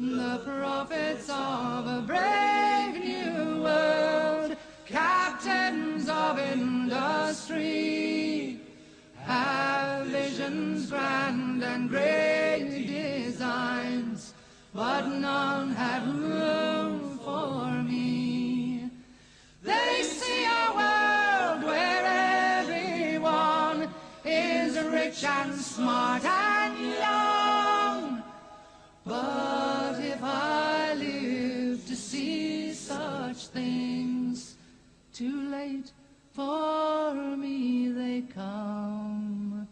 The prophets of a brave new world, captains of industry, have visions grand and great designs, but none have room for me. They see a world where everyone is rich and smart and young, but if I live to see such things, too late for me they come.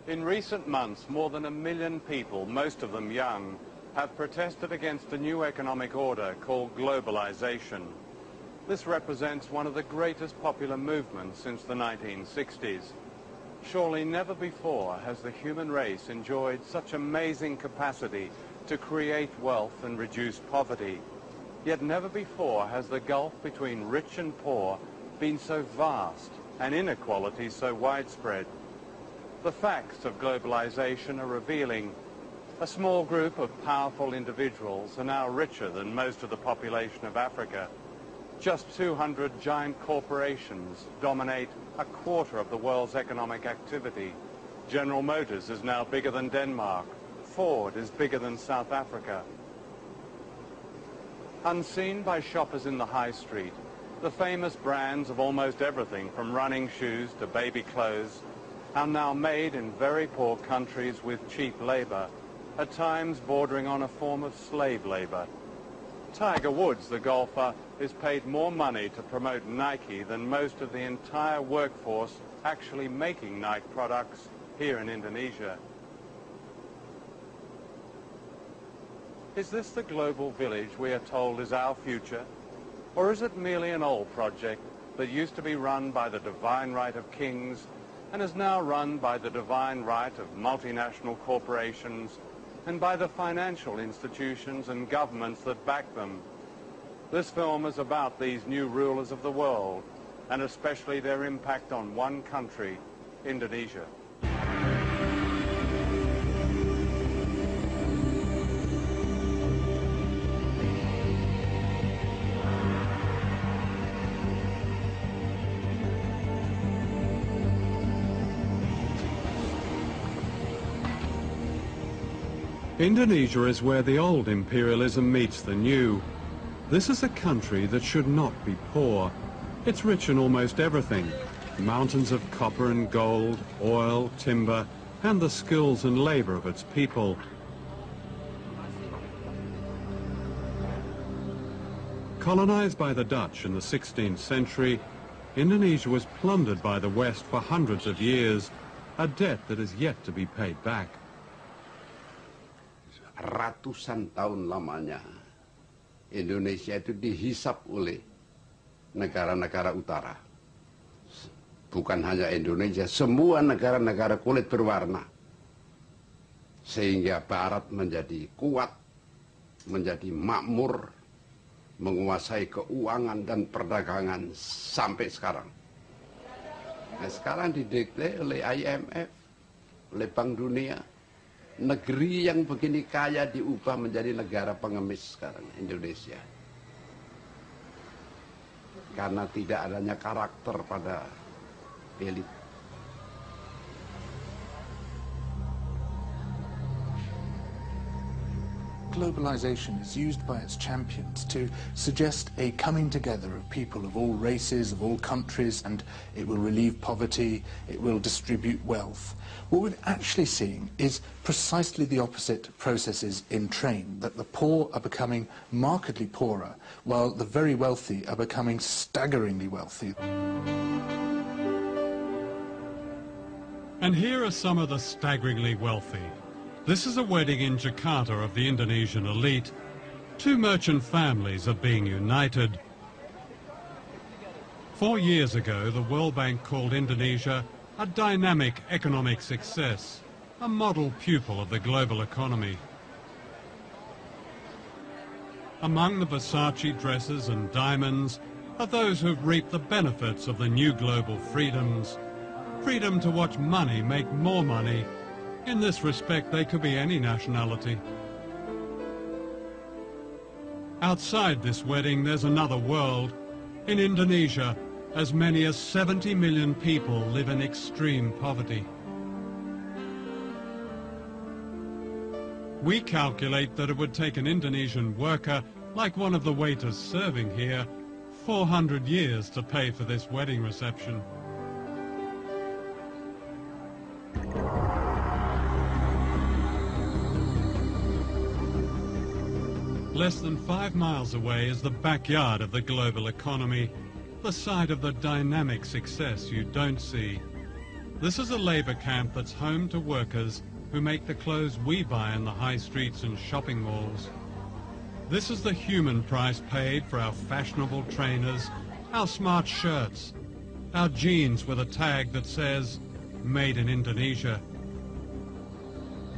In recent months, more than 1 million people, most of them young, have protested against a new economic order called globalization. This represents one of the greatest popular movements since the 1960s. Surely never before has the human race enjoyed such amazing capacity to create wealth and reduce poverty. Yet never before has the gulf between rich and poor been so vast and inequality so widespread. The facts of globalization are revealing. A small group of powerful individuals are now richer than most of the population of Africa. Just 200 giant corporations dominate 1/4 of the world's economic activity. General Motors is now bigger than Denmark. Ford is bigger than South Africa. Unseen by shoppers in the high street, the famous brands of almost everything from running shoes to baby clothes are now made in very poor countries with cheap labor, at times bordering on a form of slave labor. Tiger Woods, the golfer, is paid more money to promote Nike than most of the entire workforce actually making Nike products here in Indonesia. Is this the global village we are told is our future? Or is it merely an old project that used to be run by the divine right of kings and is now run by the divine right of multinational corporations and by the financial institutions and governments that back them? This film is about these new rulers of the world, and especially their impact on one country, Indonesia. Indonesia is where the old imperialism meets the new. This is a country that should not be poor. It's rich in almost everything. Mountains of copper and gold, oil, timber, and the skills and labor of its people. Colonized by the Dutch in the 16th century, Indonesia was plundered by the West for hundreds of years, a debt that is yet to be paid back. Ratusan tahun lamanya Indonesia itu dihisap oleh negara-negara utara. Bukan hanya Indonesia, semua negara-negara kulit berwarna. Sehingga Barat menjadi kuat, menjadi makmur, menguasai keuangan dan perdagangan sampai sekarang. Nah, sekarang dideklarasi oleh IMF, oleh Bank Dunia. Negeri yang begini kaya diubah menjadi negara pengemis sekarang, Indonesia. Karena tidak adanya karakter pada elit. Globalization is used by its champions to suggest a coming together of people of all races, of all countries, and it will relieve poverty, it will distribute wealth. What we're actually seeing is precisely the opposite processes in train, that the poor are becoming markedly poorer, while the very wealthy are becoming staggeringly wealthy. And here are some of the staggeringly wealthy. This is a wedding in Jakarta of the Indonesian elite. Two merchant families are being united. 4 years ago, the World Bank called Indonesia a dynamic economic success, a model pupil of the global economy. Among the Versace dresses and diamonds are those who've reaped the benefits of the new global freedoms. Freedom to watch money make more money. In this respect, they could be any nationality. Outside this wedding, there's another world. In Indonesia, as many as 70 million people live in extreme poverty. We calculate that it would take an Indonesian worker, like one of the waiters serving here, 400 years to pay for this wedding reception. Less than 5 miles away is the backyard of the global economy, the site of the dynamic success you don't see. This is a labour camp that's home to workers who make the clothes we buy in the high streets and shopping malls. This is the human price paid for our fashionable trainers, our smart shirts, our jeans with a tag that says, "Made in Indonesia."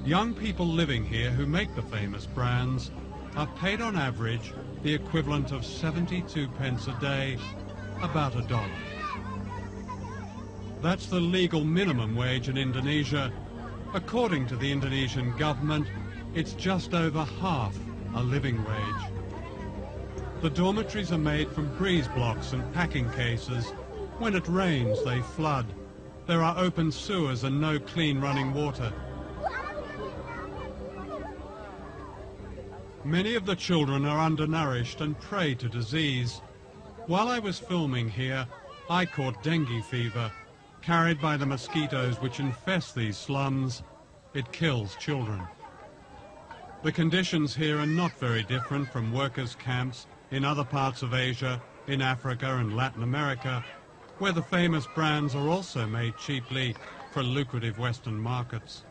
Young people living here who make the famous brands are paid on average the equivalent of 72 pence a day, about $1. That's the legal minimum wage in Indonesia. According to the Indonesian government, it's just over half a living wage. The dormitories are made from breeze blocks and packing cases. When it rains, they flood. There are open sewers and no clean running water. Many of the children are undernourished and prey to disease. While I was filming here, I caught dengue fever, carried by the mosquitoes which infest these slums. It kills children. The conditions here are not very different from workers' camps in other parts of Asia, in Africa and Latin America, where the famous brands are also made cheaply for lucrative Western markets.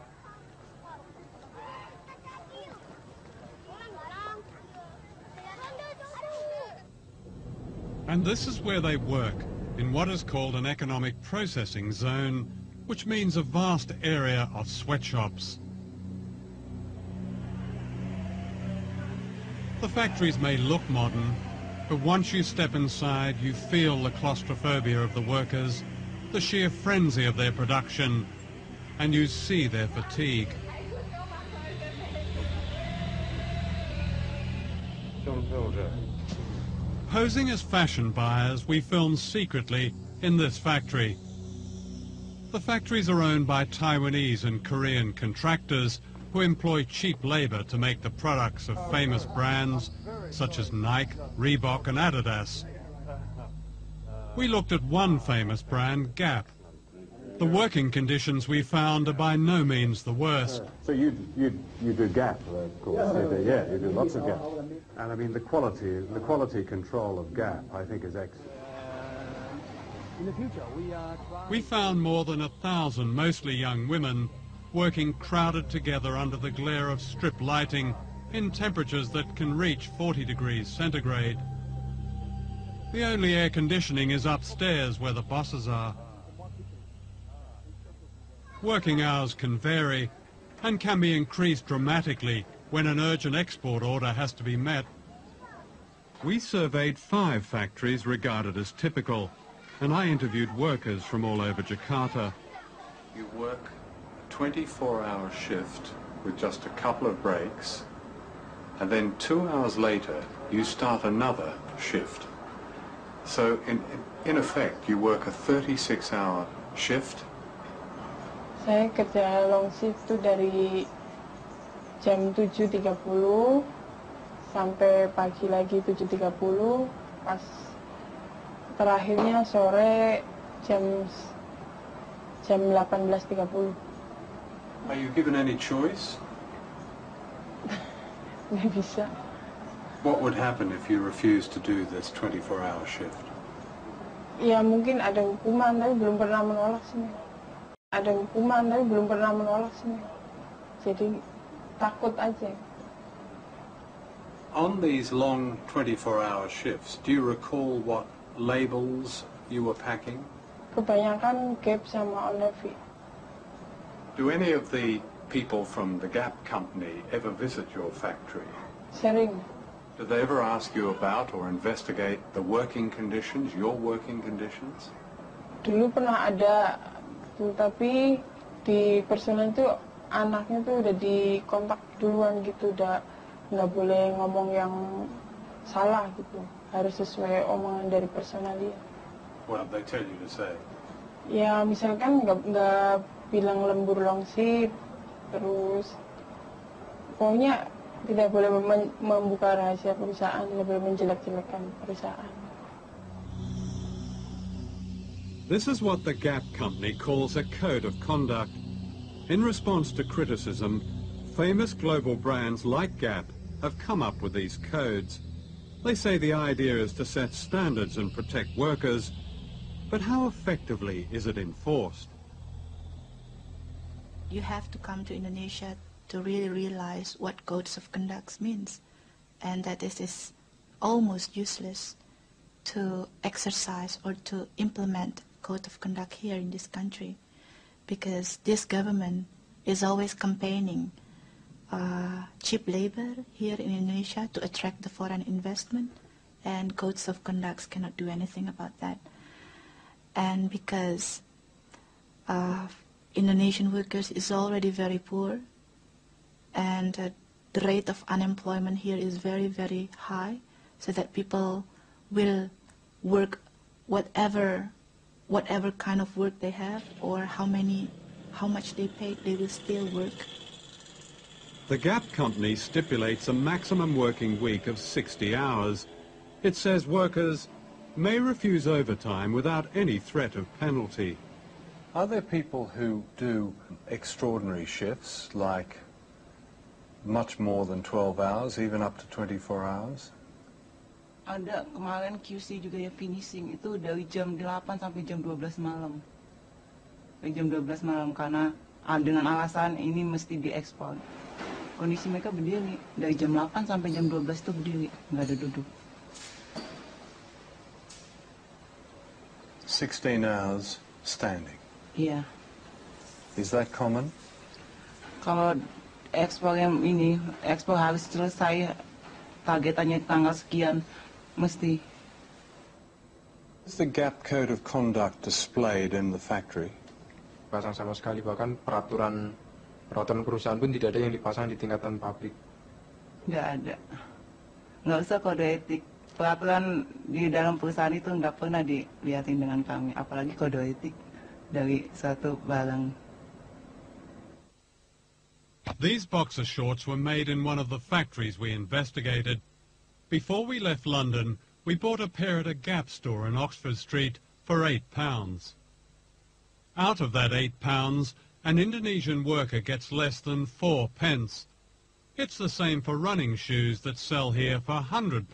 And this is where they work, in what is called an economic processing zone, which means a vast area of sweatshops. The factories may look modern, but once you step inside, you feel the claustrophobia of the workers, the sheer frenzy of their production, and you see their fatigue. Posing as fashion buyers, we film secretly in this factory. The factories are owned by Taiwanese and Korean contractors who employ cheap labor to make the products of famous brands such as Nike, Reebok and Adidas. We looked at one famous brand, Gap. The working conditions we found are by no means the worst. So you do Gap, of course. You do lots of Gap. And I mean the quality control of Gap, I think, is excellent. We found more than 1,000 mostly young women working crowded together under the glare of strip lighting in temperatures that can reach 40 degrees centigrade. The only air conditioning is upstairs where the bosses are. Working hours can vary and can be increased dramatically when an urgent export order has to be met. We surveyed 5 factories regarded as typical, and I interviewed workers from all over Jakarta. You work a 24-hour shift with just a couple of breaks, and then 2 hours later you start another shift. So in effect you work a 36-hour shift. Saya kerja long shift itu dari jam 7.30 sampai pagi lagi 7.30, pas terakhirnya sore jam 18.30. Are you given any choice? Nggak bisa. What would happen if you refused to do this 24-hour shift? Ya mungkin ada hukuman, tapi belum pernah menolak sini. Ada hukuman, tapi belum pernah menolak sini. Jadi takut aja. On these long 24-hour shifts, do you recall what labels you were packing? Kebanyakan Gap sama On Navy. Do any of the people from the Gap company ever visit your factory? Sering. Do they ever ask you about or investigate the working conditions, your working conditions? Dulu pernah ada, tapi di personal itu anaknya tuh udah dikontak duluan gitu, udah nggak boleh ngomong yang salah gitu, harus sesuai omongan dari personal dia. What did they tell you to say? Ya misalkan nggak bilang lembur longsip, terus pokoknya tidak boleh membuka rahasia perusahaan, tidak boleh menjelek-jelekan perusahaan. This is what the Gap company calls a code of conduct. In response to criticism, famous global brands like Gap have come up with these codes. They say the idea is to set standards and protect workers, but how effectively is it enforced? You have to come to Indonesia to really realize what codes of conduct means, and that it is almost useless to exercise or to implement code of conduct here in this country, because this government is always campaigning cheap labor here in Indonesia to attract the foreign investment, and codes of conduct cannot do anything about that. And because Indonesian workers is already very poor, and the rate of unemployment here is very, very high, so that people will work whatever kind of work they have, or how much they pay, they will still work. The Gap company stipulates a maximum working week of 60 hours. It says workers may refuse overtime without any threat of penalty. Are there people who do extraordinary shifts, like much more than 12 hours, even up to 24 hours? Ada, kemarin QC juga ya finishing itu dari jam 8 sampai jam 12 malam. Dari jam 12 malam karena dengan alasan ini mesti diekspor. Kondisi mereka berdiri dari jam 8 sampai jam 12 itu berdiri, nggak ada duduk. 16 hours standing. Iya. Is that common? Kalau ekspor yang ini, ekspor harus selesai targetannya tanggal sekian, mesti. Is the Gap Code of Conduct displayed in the factory? Pasang sama sekali, bahkan peraturan perusahaan pun tidak ada yang dipasang di tingkatan pabrik. Nggak ada. Nggak usah kode etik. Peraturan di dalam perusahaan itu nggak pernah dilihatin dengan kami, apalagi kode etik dari suatu barang. These boxer shorts were made in one of the factories we investigated. Before we left London, we bought a pair at a Gap store in Oxford Street for £8. Out of that £8, an Indonesian worker gets less than 4 pence. It's the same for running shoes that sell here for £100.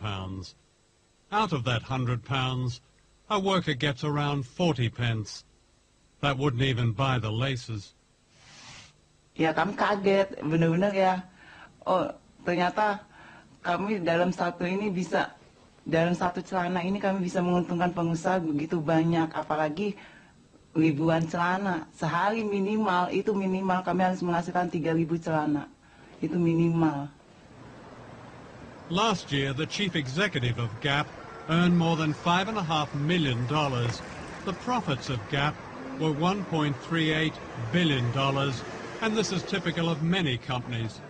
Out of that £100, a worker gets around 40 pence. That wouldn't even buy the laces. Ya kami kaget, benar-benar ya. Oh ternyata kami dalam satu celana ini kami bisa menguntungkan pengusaha begitu banyak, apalagi ribuan celana. Sehari minimal kami harus menghasilkan 3.000 celana. Itu minimal. Last year, the chief executive of Gap earned more than $5.5 million. The profits of Gap were $1.38 billion, and this is typical of many companies.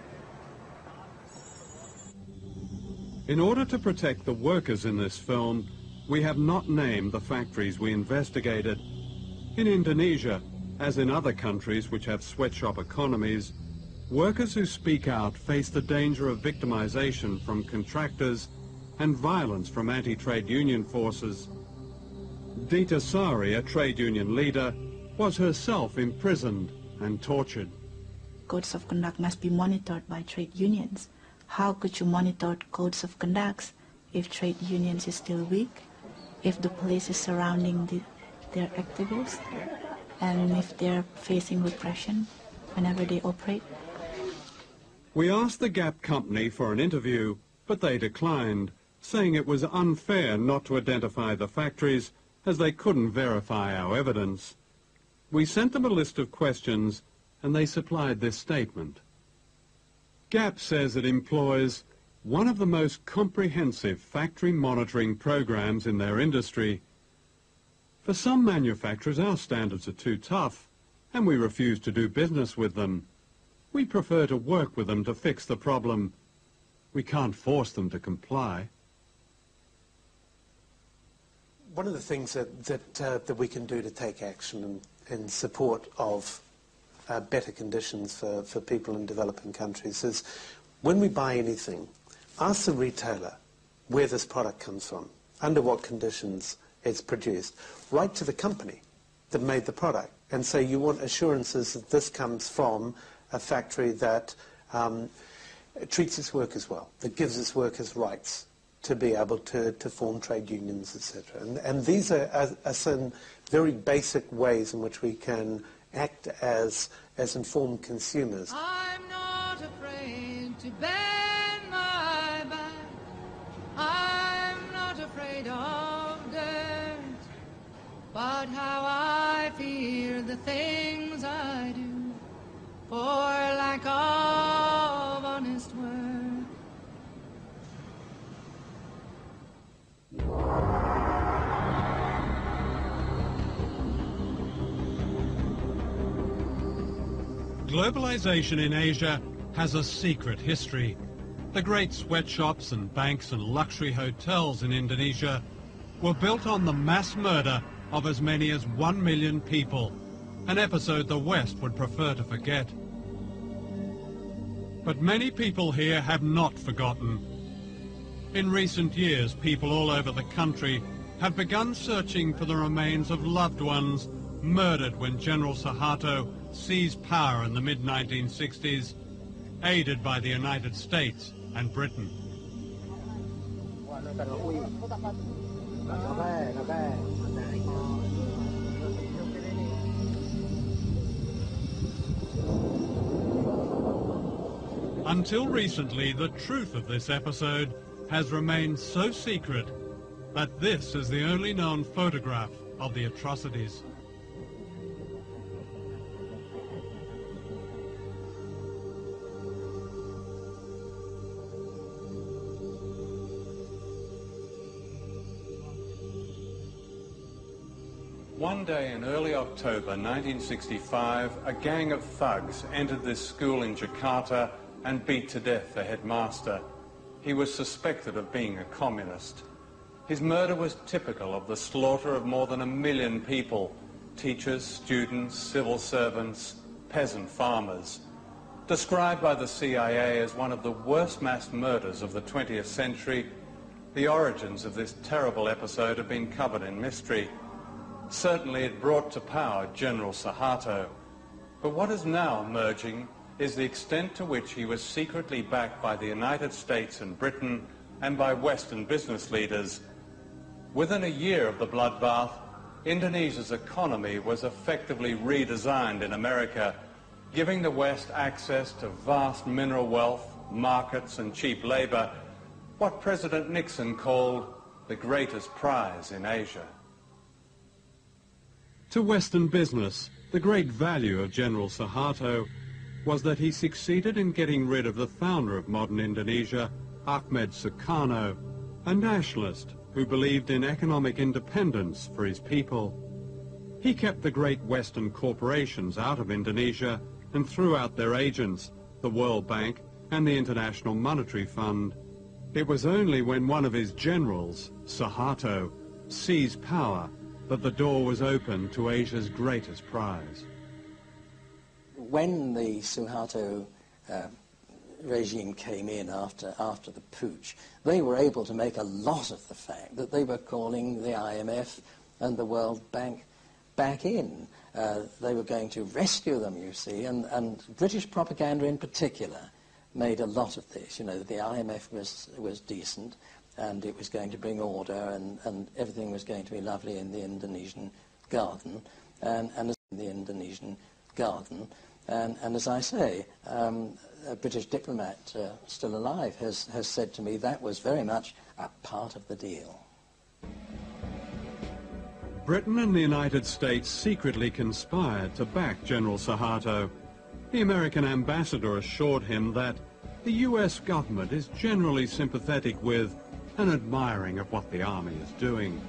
In order to protect the workers in this film, we have not named the factories we investigated. In Indonesia, as in other countries which have sweatshop economies, workers who speak out face the danger of victimization from contractors and violence from anti-trade union forces. Dita Sari, a trade union leader, was herself imprisoned and tortured. Codes of conduct must be monitored by trade unions. How could you monitor codes of conduct if trade unions is still weak, if the police is surrounding their activists, and if they're facing repression whenever they operate? We asked the Gap company for an interview, but they declined, saying it was unfair not to identify the factories as they couldn't verify our evidence. We sent them a list of questions, and they supplied this statement. Gap says it employs one of the most comprehensive factory monitoring programs in their industry. For some manufacturers, our standards are too tough, and we refuse to do business with them. We prefer to work with them to fix the problem. We can't force them to comply. One of the things that we can do to take action in support of better conditions for people in developing countries is, when we buy anything, ask the retailer where this product comes from, under what conditions it's produced. Write to the company that made the product and say you want assurances that this comes from a factory that treats its workers well, that gives its workers rights to be able to form trade unions, etc. And these are some very basic ways in which we can act as informed consumers. I'm not afraid to bend my back. I'm not afraid of dirt. But how I fear the things I do for lack of honest work. Globalization in Asia has a secret history. The great sweatshops and banks and luxury hotels in Indonesia were built on the mass murder of as many as 1 million people, an episode the West would prefer to forget. But many people here have not forgotten. In recent years, people all over the country have begun searching for the remains of loved ones murdered when General Suharto seized power in the mid-1960s, aided by the United States and Britain. Until recently, the truth of this episode has remained so secret that this is the only known photograph of the atrocities. One day in early October 1965, a gang of thugs entered this school in Jakarta and beat to death the headmaster. He was suspected of being a communist. His murder was typical of the slaughter of more than 1 million people, teachers, students, civil servants, peasant farmers. Described by the CIA as one of the worst mass murders of the 20th century, the origins of this terrible episode have been covered in mystery. Certainly it brought to power General Suharto. But what is now emerging is the extent to which he was secretly backed by the United States and Britain and by Western business leaders. Within a year of the bloodbath, Indonesia's economy was effectively redesigned in America, giving the West access to vast mineral wealth, markets and cheap labor, what President Nixon called the greatest prize in Asia. To Western business, the great value of General Suharto was that he succeeded in getting rid of the founder of modern Indonesia, Ahmed Sukarno, a nationalist who believed in economic independence for his people. He kept the great Western corporations out of Indonesia and threw out their agents, the World Bank and the International Monetary Fund. It was only when one of his generals, Suharto, seized power that the door was open to Asia's greatest prize. When the Suharto regime came in after the putsch, they were able to make a lot of the fact that they were calling the IMF and the World Bank back in. They were going to rescue them, you see, and British propaganda in particular made a lot of this. You know, the IMF was decent, and it was going to bring order, and everything was going to be lovely in the Indonesian garden, and as I say, a British diplomat still alive has said to me that was very much a part of the deal. Britain and the United States secretly conspired to back General Suharto. The American ambassador assured him that the US government is generally sympathetic with and admiring of what the army is doing.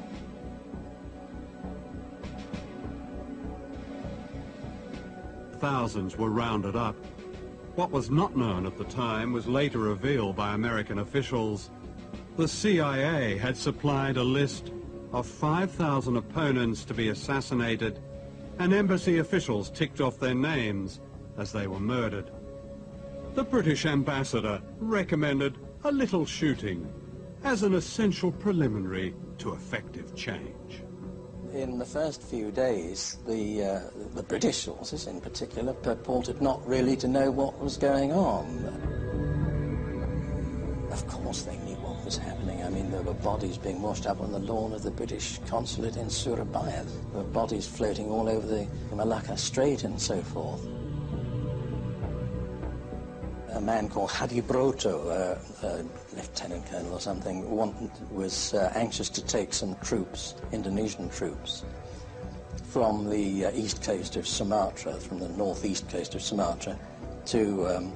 Thousands were rounded up. What was not known at the time was later revealed by American officials. The CIA had supplied a list of 5,000 opponents to be assassinated, and embassy officials ticked off their names as they were murdered. The British ambassador recommended a little shooting as an essential preliminary to effective change. In the first few days, the British sources in particular purported not really to know what was going on. Of course they knew what was happening. I mean, there were bodies being washed up on the lawn of the British consulate in Surabaya. There were bodies floating all over the Malacca Strait and so forth. A man called Hadi Broto, a lieutenant colonel or something, was anxious to take some troops, Indonesian troops, from the east coast of Sumatra, from the northeast coast of Sumatra, to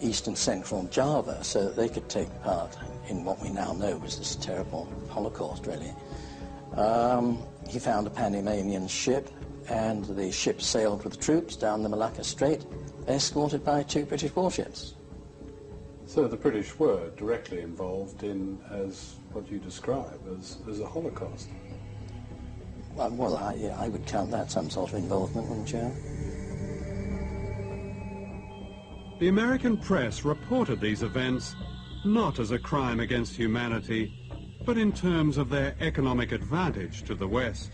east and central Java, so that they could take part in what we now know was this terrible Holocaust, really. He found a Panamanian ship, and the ship sailed with the troops down the Malacca Strait, escorted by 2 British warships. So the British were directly involved in, as what you describe, as a Holocaust? Well, I would count that some sort of involvement, wouldn't you? The American press reported these events not as a crime against humanity, but in terms of their economic advantage to the West.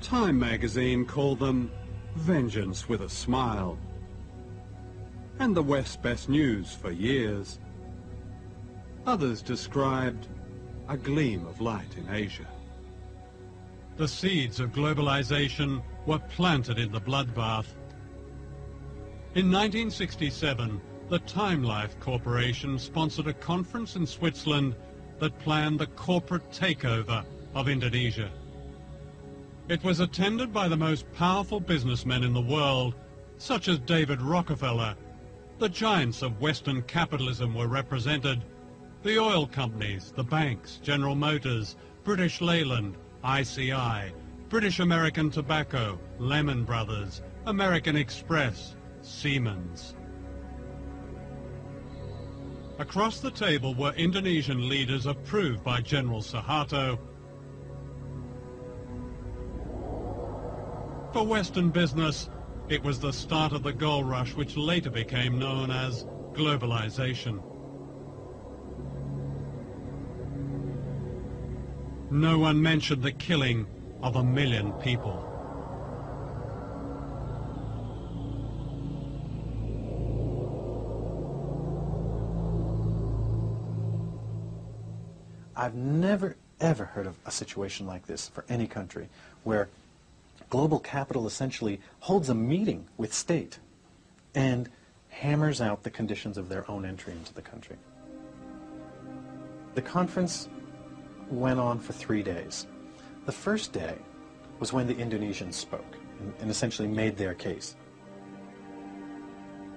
Time magazine called them vengeance with a smile, and the West's best news for years. Others described a gleam of light in Asia. The seeds of globalization were planted in the bloodbath. In 1967, the Time Life Corporation sponsored a conference in Switzerland that planned the corporate takeover of Indonesia. It was attended by the most powerful businessmen in the world, such as David Rockefeller. The giants of Western capitalism were represented. The oil companies, the banks, General Motors, British Leyland, ICI, British American Tobacco, Lehman Brothers, American Express, Siemens. Across the table were Indonesian leaders approved by General Suharto. For Western business, it was the start of the gold rush which later became known as globalization. No one mentioned the killing of 1 million people. I've never, ever heard of a situation like this for any country, where global capital essentially holds a meeting with state and hammers out the conditions of their own entry into the country. The conference went on for 3 days. The first day was when the Indonesians spoke and essentially made their case.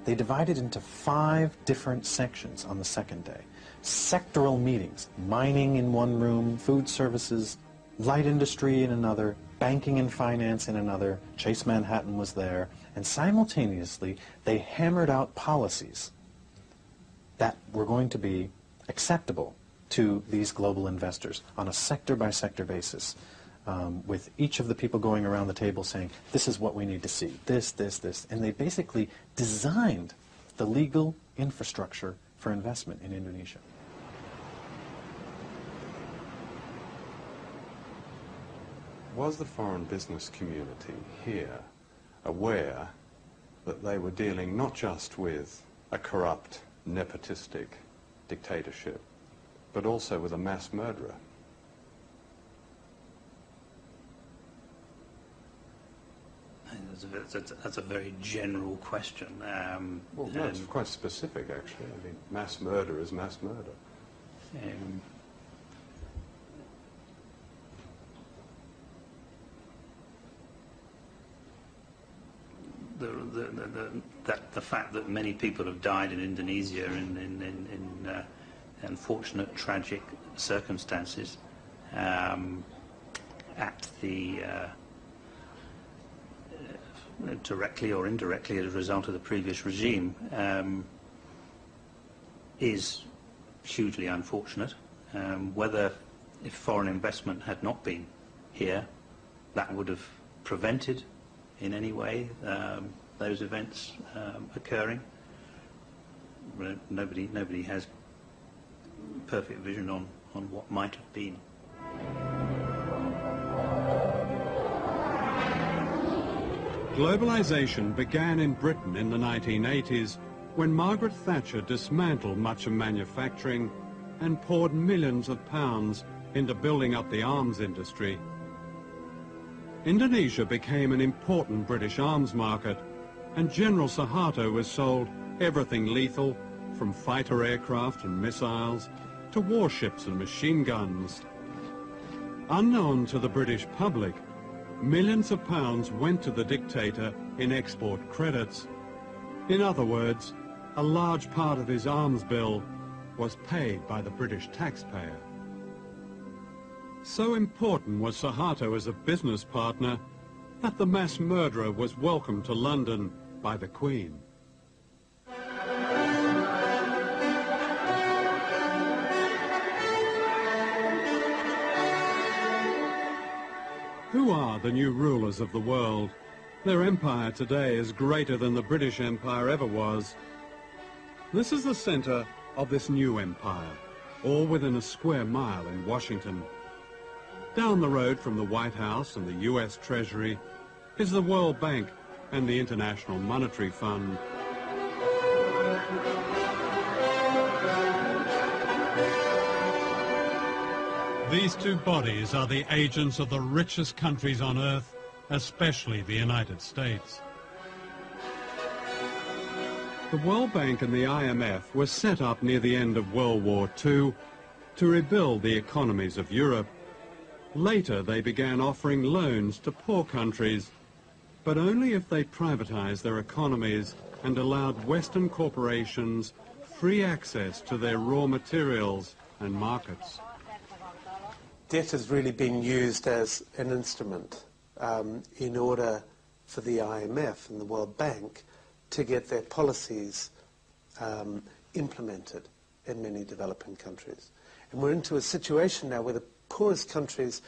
They divided into 5 different sections on the second day. Sectoral meetings, mining in one room, food services, light industry in another, banking and finance in another, Chase Manhattan was there, and simultaneously they hammered out policies that were going to be acceptable to these global investors on a sector-by-sector basis, with each of the people going around the table saying, this is what we need to see, this, and they basically designed the legal infrastructure for investment in Indonesia. Was the foreign business community here aware that they were dealing not just with a corrupt, nepotistic dictatorship, but also with a mass murderer? That's a very general question. Well, no, it's quite specific, actually. I mean, mass murder is mass murder. The fact that many people have died in Indonesia in unfortunate, tragic circumstances at the directly or indirectly as a result of the previous regime is hugely unfortunate. Whether if foreign investment had not been here, that would have prevented in any way those events occurring. Nobody has perfect vision on what might have been. Globalization began in Britain in the 1980s when Margaret Thatcher dismantled much of manufacturing and poured millions of pounds into building up the arms industry. Indonesia became an important British arms market, and General Suharto was sold everything lethal, from fighter aircraft and missiles to warships and machine guns. Unknown to the British public, millions of pounds went to the dictator in export credits. In other words, a large part of his arms bill was paid by the British taxpayer. So important was Suharto as a business partner that the mass murderer was welcomed to London by the Queen. Who are the new rulers of the world? Their empire today is greater than the British Empire ever was. This is the center of this new empire, all within a square mile in Washington. Down the road from the White House and the US Treasury is the World Bank and the International Monetary Fund. These two bodies are the agents of the richest countries on earth, especially the United States. The World Bank and the IMF were set up near the end of World War II to rebuild the economies of Europe. Later, they began offering loans to poor countries, but only if they privatized their economies and allowed Western corporations free access to their raw materials and markets. Debt has really been used as an instrument in order for the IMF and the World Bank to get their policies implemented in many developing countries. And we're into a situation now where the poorest countries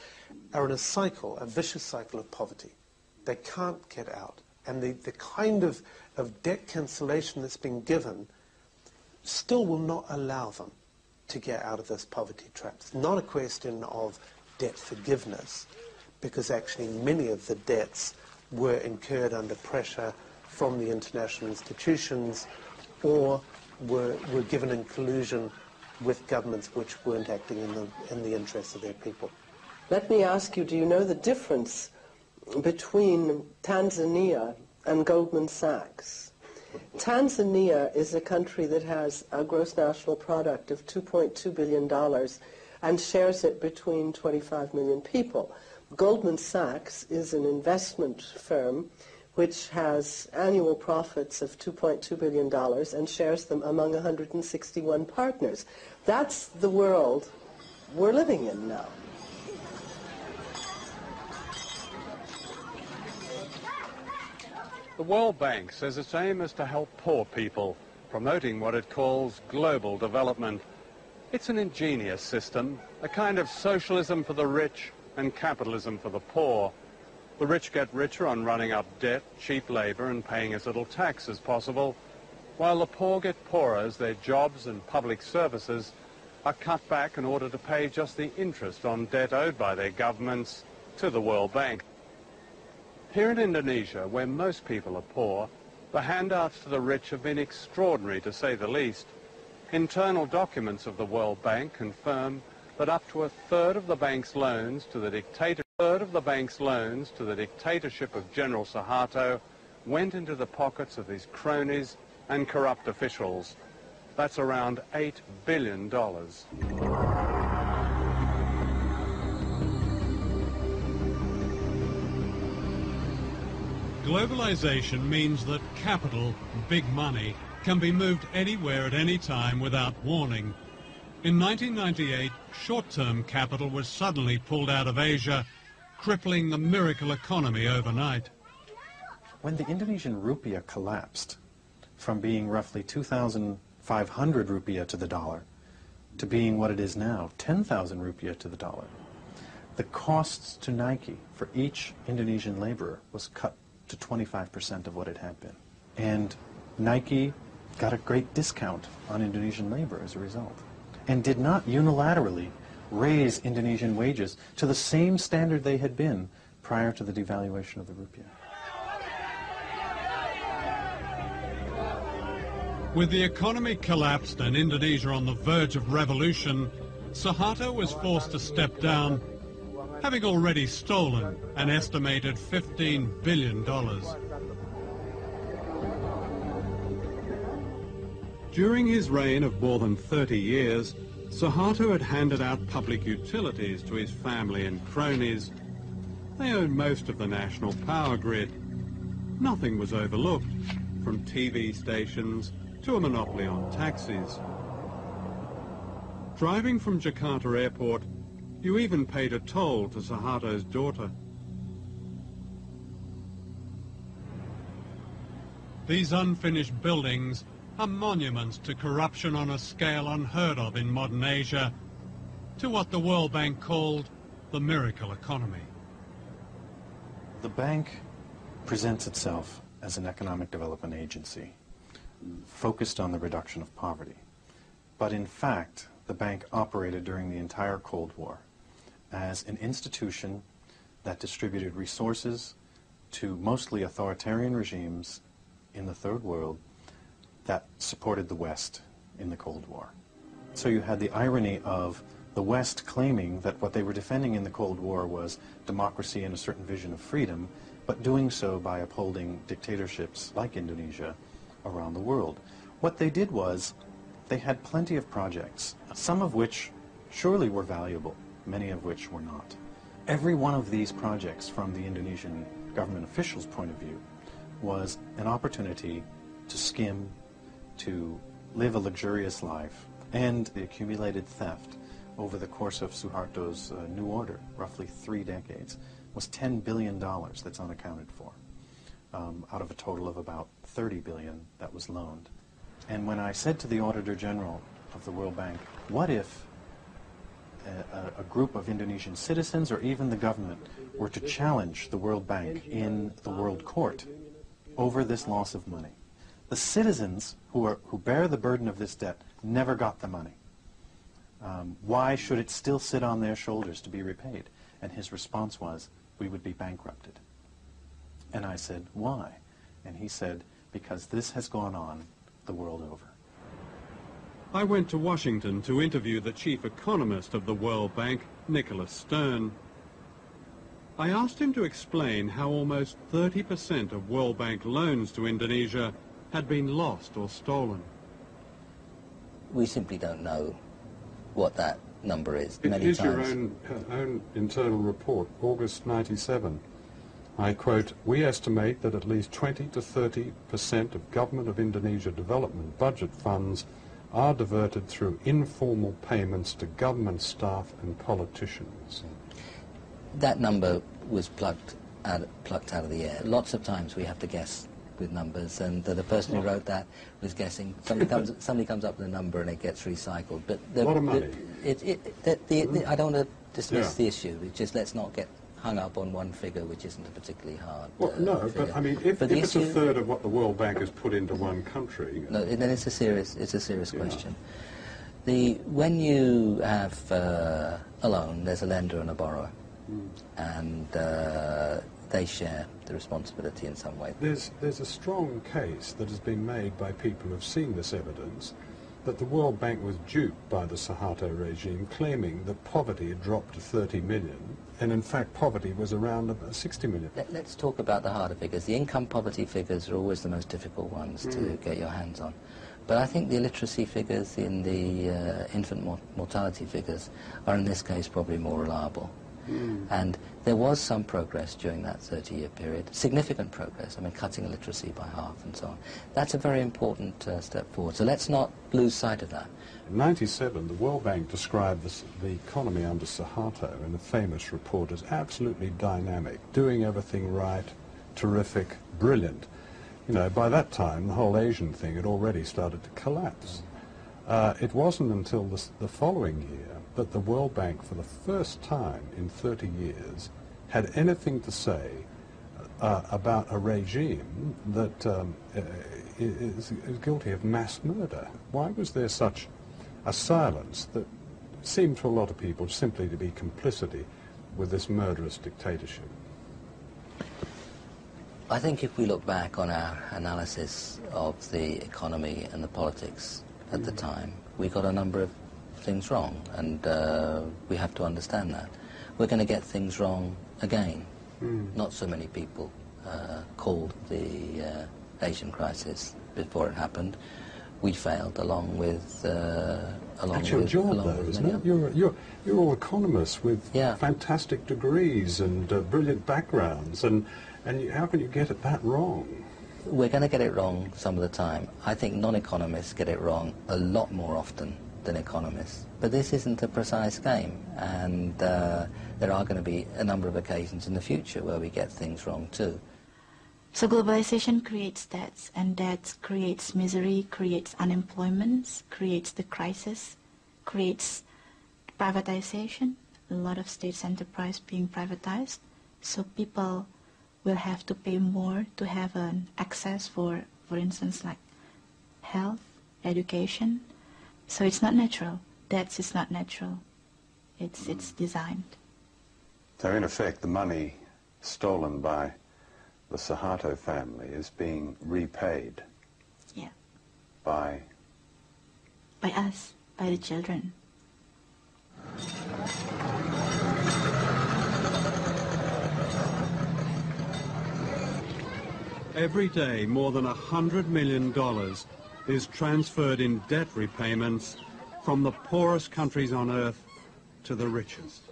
are in a cycle, a vicious cycle of poverty. They can't get out. And the kind of debt cancellation that's been given still will not allow them to get out of this poverty trap. It's not a question of debt forgiveness, because actually many of the debts were incurred under pressure from the international institutions or were given in collusion with governments which weren't acting in the interests of their people. Let me ask you, do you know the difference between Tanzania and Goldman Sachs? Tanzania is a country that has a gross national product of $2.2 billion and shares it between 25 million people. Goldman Sachs is an investment firm which has annual profits of $2.2 billion and shares them among 161 partners. That's the world we're living in now. The World Bank says its aim is to help poor people, promoting what it calls global development. It's an ingenious system, a kind of socialism for the rich and capitalism for the poor. The rich get richer on running up debt, cheap labor, and paying as little tax as possible, while the poor get poorer as their jobs and public services are cut back in order to pay just the interest on debt owed by their governments to the World Bank. Here in Indonesia, where most people are poor, the handouts to the rich have been extraordinary, to say the least. Internal documents of the World Bank confirm that up to a third of the bank's loans to the dictatorship of General Suharto went into the pockets of his cronies and corrupt officials. That's around $8 billion. Globalization means that capital, big money, can be moved anywhere at any time without warning. In 1998, short-term capital was suddenly pulled out of Asia, crippling the miracle economy overnight. When the Indonesian rupiah collapsed from being roughly 2,500 rupiah to the dollar to being what it is now, 10,000 rupiah to the dollar. The costs to Nike for each Indonesian laborer was cut to 25% of what it had been. And Nike got a great discount on Indonesian labor as a result, and did not unilaterally raise Indonesian wages to the same standard they had been prior to the devaluation of the rupiah. With the economy collapsed and Indonesia on the verge of revolution, Suharto was forced to step down, having already stolen an estimated $15 billion. During his reign of more than 30 years, Suharto had handed out public utilities to his family and cronies. They owned most of the national power grid. Nothing was overlooked, from TV stations to a monopoly on taxis. Driving from Jakarta Airport, you even paid a toll to Suharto's daughter. These unfinished buildings are monuments to corruption on a scale unheard of in modern Asia, to what the World Bank called the miracle economy. The bank presents itself as an economic development agency focused on the reduction of poverty. But in fact, the bank operated during the entire Cold War as an institution that distributed resources to mostly authoritarian regimes in the Third World that supported the West in the Cold War. So you had the irony of the West claiming that what they were defending in the Cold War was democracy and a certain vision of freedom, but doing so by upholding dictatorships like Indonesia around the world. What they did was they had plenty of projects, some of which surely were valuable, many of which were not. Every one of these projects, from the Indonesian government officials' point of view, was an opportunity to skim, to live a luxurious life, and the accumulated theft over the course of Suharto's new order, roughly 3 decades, was $10 billion that's unaccounted for, out of a total of about $30 billion that was loaned. And when I said to the Auditor General of the World Bank, what if a group of Indonesian citizens or even the government were to challenge the World Bank in the World Court over this loss of money? The citizens who bear the burden of this debt never got the money. Why should it still sit on their shoulders to be repaid? And his response was, we would be bankrupted. And I said, why? And he said, because this has gone on the world over. I went to Washington to interview the chief economist of the World Bank, Nicholas Stern. I asked him to explain how almost 30% of World Bank loans to Indonesia had been lost or stolen. We simply don't know what that number is. Here's your own internal report, August 97. I quote, we estimate that at least 20 to 30% of Government of Indonesia development budget funds are diverted through informal payments to government staff and politicians. That number was plucked out of the air. Lots of times we have to guess with numbers, and the person who wrote that was guessing. Somebody comes up with a number and it gets recycled. But a lot of money. I don't want to dismiss the issue. It's just let's not get hung up on one figure, which isn't a particularly hard no, figure. but I mean, if it's a third of what the World Bank has put into one country... No, then it's a serious question. When you have a loan, there's a lender and a borrower, and they share the responsibility in some way. There's a strong case that has been made by people who have seen this evidence that the World Bank was duped by the Suharto regime, claiming that poverty had dropped to 30 million, and in fact poverty was around 60 million. Let's talk about the harder figures. The income poverty figures are always the most difficult ones to get your hands on. But I think the illiteracy figures in the infant mortality figures are in this case probably more reliable. And there was some progress during that 30-year period, significant progress, I mean cutting illiteracy by half and so on. That's a very important step forward, so let's not lose sight of that. In 97, the World Bank described the economy under Suharto in a famous report as absolutely dynamic, doing everything right, terrific, brilliant. You know, by that time, the whole Asian thing had already started to collapse. It wasn't until the following year that the World Bank, for the first time in 30 years, had anything to say about a regime that is guilty of mass murder. Why was there such a silence that seemed to a lot of people simply to be complicity with this murderous dictatorship? I think if we look back on our analysis of the economy and the politics at the time, we got a number of things wrong, and we have to understand that. We're going to get things wrong again. Not so many people called the Asian crisis before it happened. We failed along with That's your job, though, isn't it? You're all economists with fantastic degrees and brilliant backgrounds, and how can you get it that wrong? We're going to get it wrong some of the time. I think non-economists get it wrong a lot more often than economists. But this isn't a precise game, and there are going to be a number of occasions in the future where we get things wrong too. So globalization creates debts, and debts creates misery, creates unemployment, creates the crisis, creates privatization, a lot of states' enterprise being privatized. So people will have to pay more to have an access for instance, like health, education. So it's not natural. Debts is not natural. It's designed. So in effect, the money stolen by the Suharto family is being repaid. Yeah. By us, by the children. Every day, more than $100 million is transferred in debt repayments from the poorest countries on earth to the richest.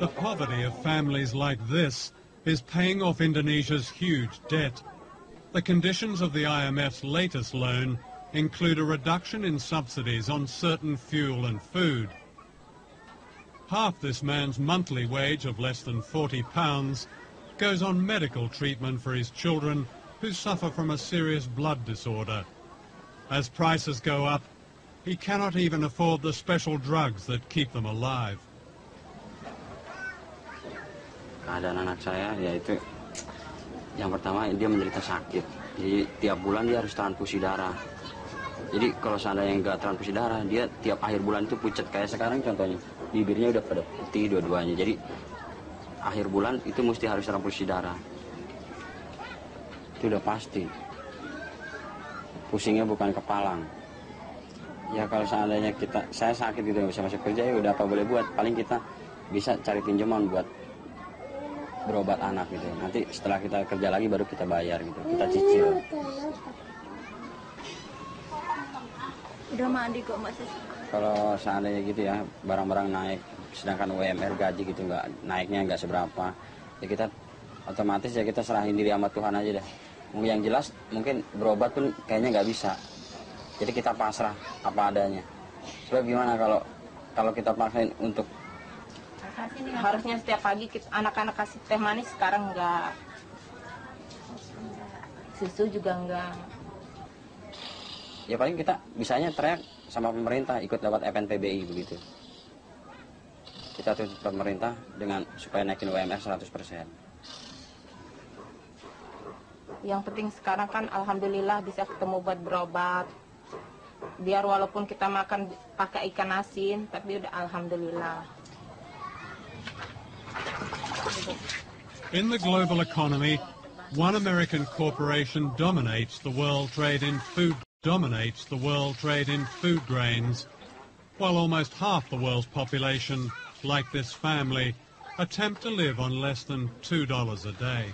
The poverty of families like this is paying off Indonesia's huge debt. The conditions of the IMF's latest loan include a reduction in subsidies on certain fuel and food. Half this man's monthly wage of less than £40 goes on medical treatment for his children who suffer from a serious blood disorder. As prices go up, he cannot even afford the special drugs that keep them alive. Keadaan anak saya yaitu yang pertama dia menderita sakit. Jadi tiap bulan dia harus transfusi darah. Jadi kalau seandainya nggak transfusi darah, dia tiap akhir bulan itu pucat. Kayak sekarang contohnya, bibirnya udah pada putih dua-duanya. Jadi akhir bulan itu mesti harus transfusi darah. Itu udah pasti. Pusingnya bukan kepalang. Ya kalau seandainya saya sakit gitu nggak bisa masuk kerja, ya udah apa boleh buat. Paling kita bisa cari pinjaman buat berobat anak gitu. Nanti setelah kita kerja lagi baru kita bayar gitu. Kita cicil. Udah mandi kok masih. Kalau seandainya gitu ya, barang-barang naik, sedangkan UMR gaji gitu naiknya nggak seberapa, ya kita otomatis ya kita serahin diri sama Tuhan aja deh. Yang jelas mungkin berobat pun kayaknya nggak bisa. Jadi kita pasrah apa adanya. Sebab gimana kalau kita paksain untuk harusnya setiap pagi anak-anak kasih teh manis, sekarang enggak. Susu juga enggak. Ya paling kita bisanya teriak sama pemerintah, ikut lewat FNPBI begitu. Kita tuntut pemerintah dengan supaya naikin UMR 100%. Yang penting sekarang kan alhamdulillah bisa ketemu buat berobat. Biar walaupun kita makan pakai ikan asin, tapi udah alhamdulillah. In the global economy, one American corporation dominates the world trade in food grains, while almost half the world's population, like this family, attempt to live on less than $2 a day.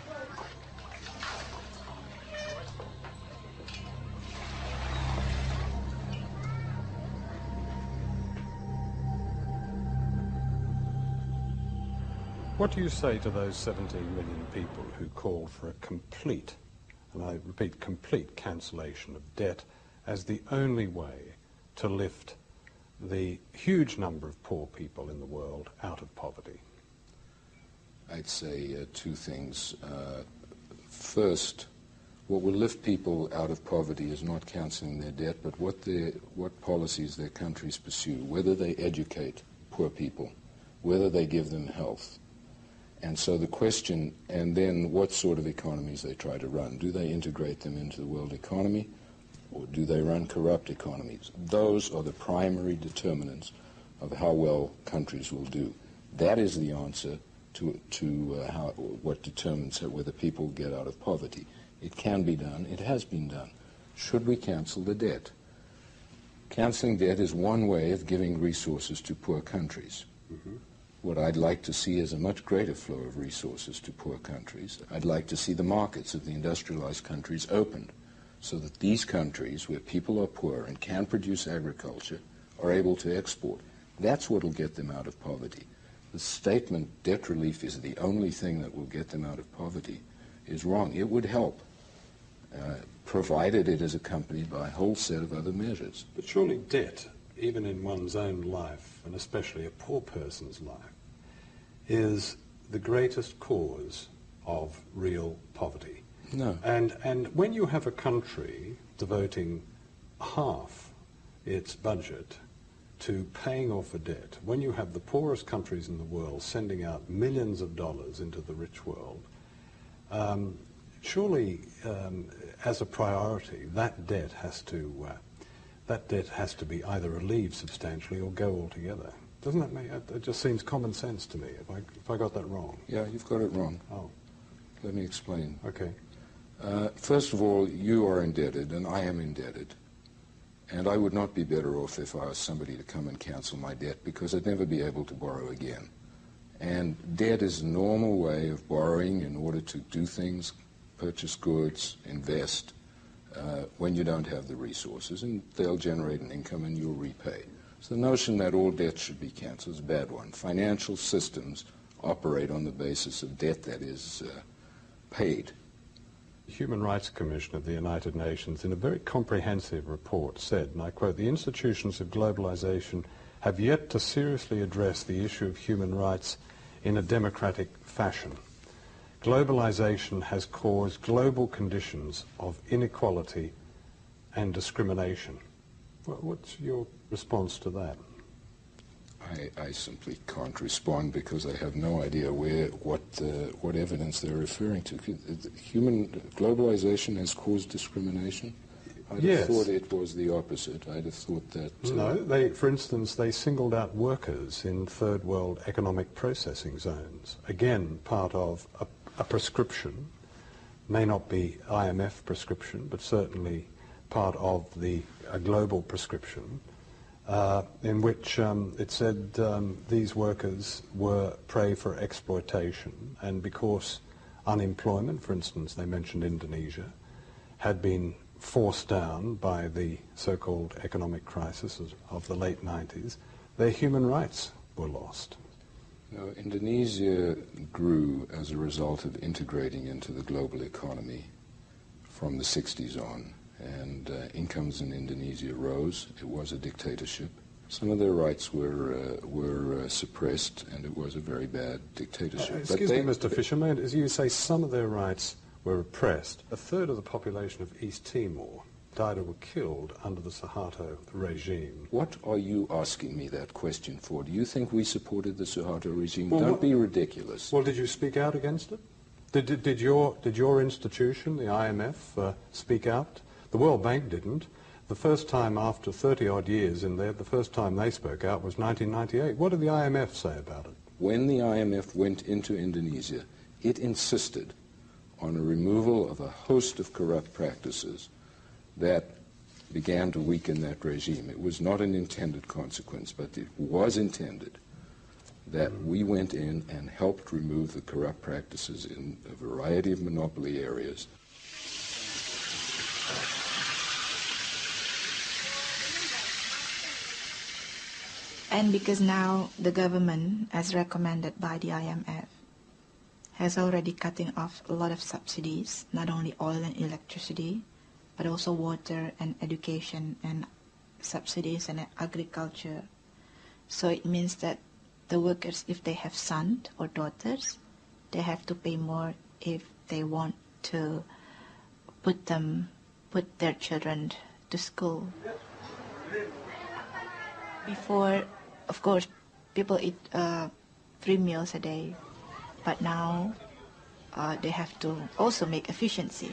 What do you say to those 17 million people who called for a complete, and I repeat, complete cancellation of debt as the only way to lift the huge number of poor people in the world out of poverty? I'd say two things. First, what will lift people out of poverty is not cancelling their debt, but what policies their countries pursue, whether they educate poor people, whether they give them health. And so the question, and then what sort of economies they try to run. Do they integrate them into the world economy, or do they run corrupt economies? Those are the primary determinants of how well countries will do. That is the answer to what determines whether people get out of poverty. It can be done. It has been done. Should we cancel the debt? Cancelling debt is one way of giving resources to poor countries. Mm-hmm. What I'd like to see is a much greater flow of resources to poor countries. I'd like to see the markets of the industrialized countries opened so that these countries, where people are poor and can produce agriculture, are able to export. That's what will get them out of poverty. The statement debt relief is the only thing that will get them out of poverty is wrong. It would help, provided it is accompanied by a whole set of other measures. But surely debt, even in one's own life, and especially a poor person's life, is the greatest cause of real poverty. No. And when you have a country devoting half its budget to paying off a debt, when you have the poorest countries in the world sending out millions of dollars into the rich world, surely as a priority, that debt has to be either relieved substantially or go altogether. Doesn't that make it just seems common sense to me? If I got that wrong. Yeah, you've got it wrong. Oh, let me explain. Okay. First of all, you are indebted, and I am indebted. And I would not be better off if I asked somebody to come and cancel my debt, because I'd never be able to borrow again. And debt is a normal way of borrowing in order to do things, purchase goods, invest, when you don't have the resources, and they'll generate an income and you'll repay. So the notion that all debt should be canceled is a bad one. Financial systems operate on the basis of debt that is paid. The Human Rights Commission of the United Nations, in a very comprehensive report, said, and I quote, "The institutions of globalization have yet to seriously address the issue of human rights in a democratic fashion. Globalization has caused global conditions of inequality and discrimination." What's your response to that? I simply can't respond because I have no idea what evidence they're referring to. Globalization has caused discrimination? I'd have thought it was the opposite. I'd have thought that... No, for instance, they singled out workers in third world economic processing zones. Again, part of a prescription, may not be IMF prescription, but certainly part of a global prescription, in which it said these workers were prey for exploitation, and because unemployment, for instance, they mentioned Indonesia, had been forced down by the so-called economic crisis of the late 90s, their human rights were lost. No, Indonesia grew as a result of integrating into the global economy from the 60s on, and incomes in Indonesia rose. It was a dictatorship. Some of their rights were suppressed, and it was a very bad dictatorship. Excuse me, Mr. Fisher, as you say, some of their rights were repressed. A third of the population of East Timor died or were killed under the Suharto regime. What are you asking me that question for? Do you think we supported the Suharto regime? Well, don't be ridiculous. Well, did you speak out against it? Did your institution, the IMF, speak out? The World Bank didn't. The first time after 30-odd years in there, the first time they spoke out was 1998. What did the IMF say about it? When the IMF went into Indonesia, it insisted on a removal of a host of corrupt practices that began to weaken that regime. It was not an intended consequence, but it was intended that we went in and helped remove the corrupt practices in a variety of monopoly areas. And because now the government, as recommended by the IMF, has already cutting off a lot of subsidies, not only oil and electricity, but also water and education and subsidies and agriculture. So it means that the workers, if they have sons or daughters, they have to pay more if they want to put their children to school. Before, of course, people eat 3 meals a day, but now they have to also make efficiency.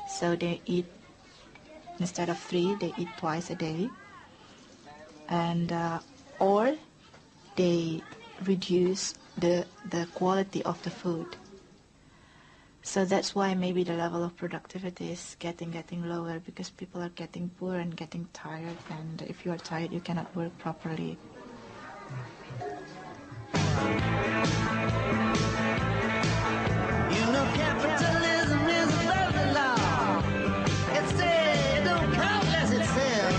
So they eat, instead of 3, they eat twice a day, and or they reduce the quality of the food. So that's why maybe the level of productivity is getting lower, because people are getting poor and getting tired, and if you are tired, you cannot work properly. You know capitalism is above the law. It says it don't count unless it sells.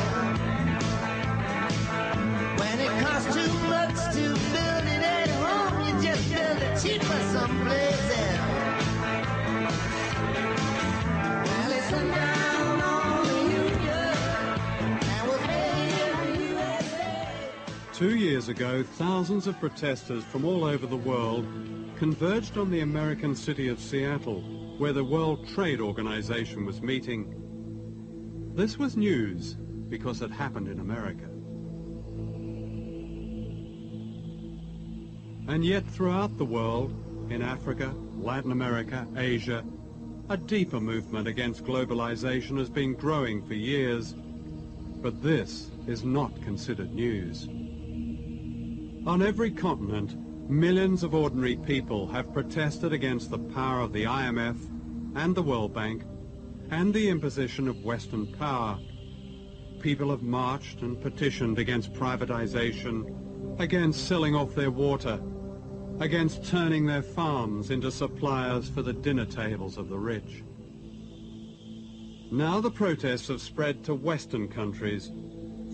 When it costs too much to build it at home, you just build it cheaper someplace else. Well, it's down on the union, and we'll pay the USA. 2 years ago, thousands of protesters from all over the world converged on the American city of Seattle, where the World Trade Organization was meeting. This was news because it happened in America. And yet throughout the world, in Africa, Latin America, Asia, a deeper movement against globalization has been growing for years, but this is not considered news. On every continent, millions of ordinary people have protested against the power of the IMF and the World Bank and the imposition of Western power. People have marched and petitioned against privatization, against selling off their water, against turning their farms into suppliers for the dinner tables of the rich. Now the protests have spread to Western countries,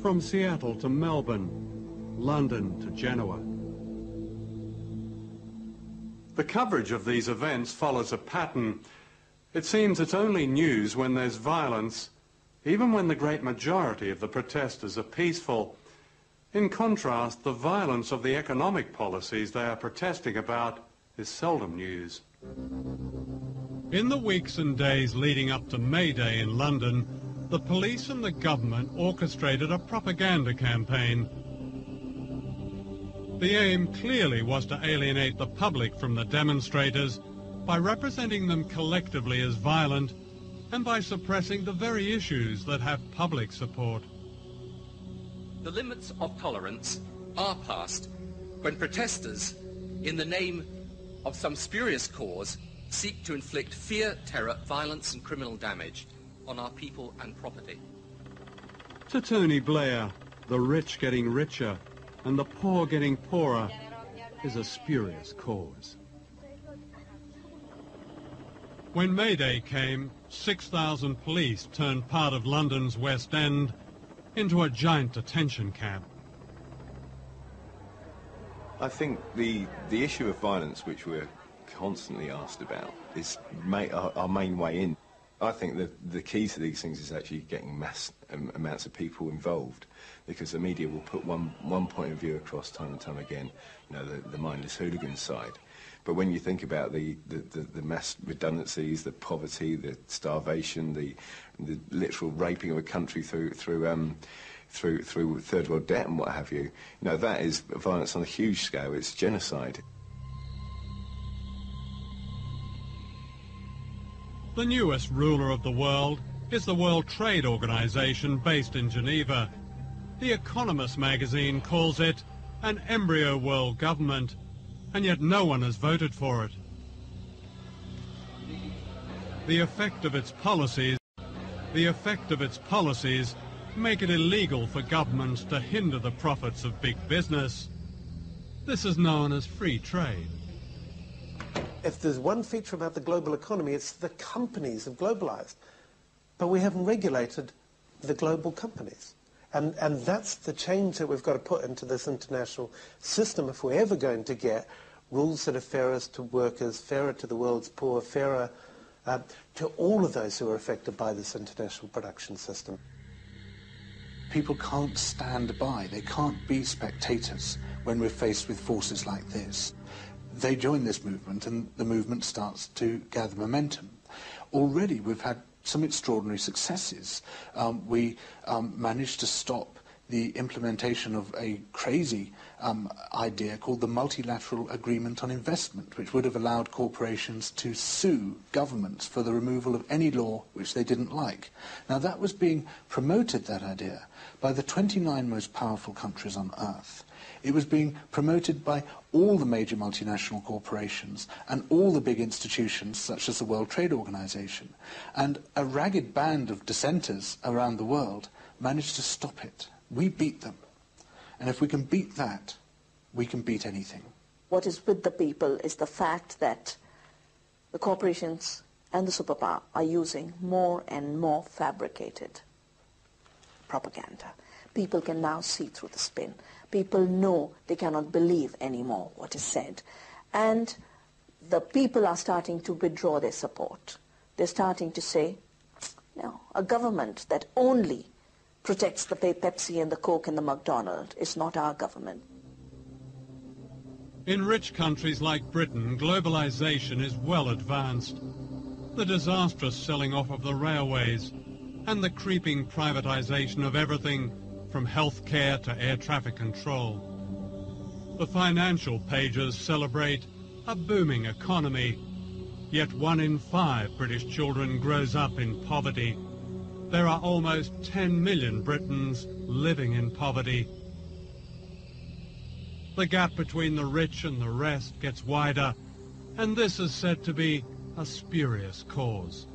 from Seattle to Melbourne, London to Genoa. The coverage of these events follows a pattern. It seems it's only news when there's violence, even when the great majority of the protesters are peaceful. In contrast, the violence of the economic policies they are protesting about is seldom news. In the weeks and days leading up to May Day in London, the police and the government orchestrated a propaganda campaign. The aim clearly was to alienate the public from the demonstrators by representing them collectively as violent and by suppressing the very issues that have public support. The limits of tolerance are passed when protesters, in the name of some spurious cause, seek to inflict fear, terror, violence and criminal damage on our people and property. To Tony Blair, the rich getting richer and the poor getting poorer is a spurious cause. When May Day came, 6,000 police turned part of London's West End into a giant detention camp. I think the issue of violence, which we're constantly asked about, is our main way in. I think that the key to these things is actually getting mass amounts of people involved, because the media will put one point of view across time and time again, you know, the mindless hooligan side. But when you think about the mass redundancies, the poverty, the starvation, the literal raping of a country through third world debt and what have you, you know, that is violence on a huge scale. It's genocide. The newest ruler of the world is the World Trade Organization based in Geneva. The Economist magazine calls it an embryo world government, and yet no one has voted for it. The effect of its policies make it illegal for governments to hinder the profits of big business. This is known as free trade. If there's one feature about the global economy, it's the companies have globalized. But we haven't regulated the global companies. And that's the change that we've got to put into this international system if we're ever going to get rules that are fairer to workers, fairer to the world's poor, fairer to all of those who are affected by this international production system. People can't stand by. They can't be spectators when we're faced with forces like this. They join this movement, and the movement starts to gather momentum. Already we've had some extraordinary successes. We managed to stop the implementation of a crazy idea called the Multilateral Agreement on Investment, which would have allowed corporations to sue governments for the removal of any law which they didn't like. Now that was being promoted, that idea, by the 29 most powerful countries on earth. It was being promoted by all the major multinational corporations and all the big institutions such as the World Trade Organization. And a ragged band of dissenters around the world managed to stop it. We beat them. And if we can beat that, we can beat anything. What is with the people is the fact that the corporations and the superpower are using more and more fabricated propaganda. People can now see through the spin. People know they cannot believe anymore what is said. And the people are starting to withdraw their support. They're starting to say, no, a government that only protects the Pepsi and the Coke and the McDonald's is not our government. In rich countries like Britain, globalization is well advanced. The disastrous selling off of the railways and the creeping privatization of everything from healthcare to air traffic control. The financial pages celebrate a booming economy, yet 1 in 5 British children grows up in poverty. There are almost 10 million Britons living in poverty. The gap between the rich and the rest gets wider, and this is said to be a spurious cause.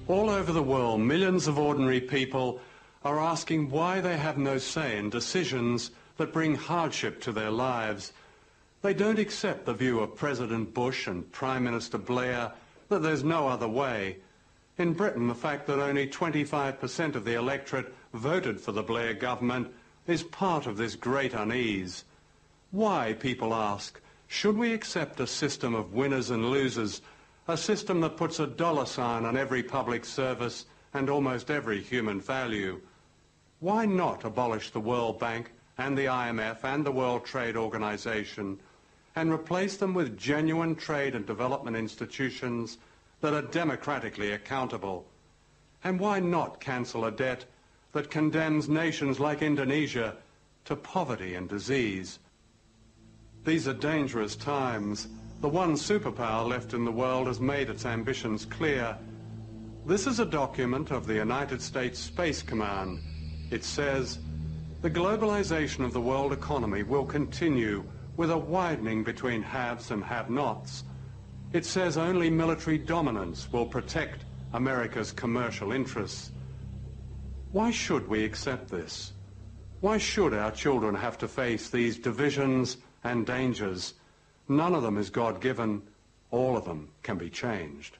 All over the world, millions of ordinary people are asking why they have no say in decisions that bring hardship to their lives. They don't accept the view of President Bush and Prime Minister Blair that there's no other way. In Britain, the fact that only 25% of the electorate voted for the Blair government is part of this great unease. Why, people ask, should we accept a system of winners and losers, a system that puts a dollar sign on every public service and almost every human value? Why not abolish the World Bank and the IMF and the World Trade Organization and replace them with genuine trade and development institutions that are democratically accountable? And why not cancel a debt that condemns nations like Indonesia to poverty and disease? These are dangerous times. The one superpower left in the world has made its ambitions clear. This is a document of the United States Space Command. It says, the globalization of the world economy will continue with a widening between haves and have-nots. It says only military dominance will protect America's commercial interests. Why should we accept this? Why should our children have to face these divisions and dangers? None of them is God-given. All of them can be changed.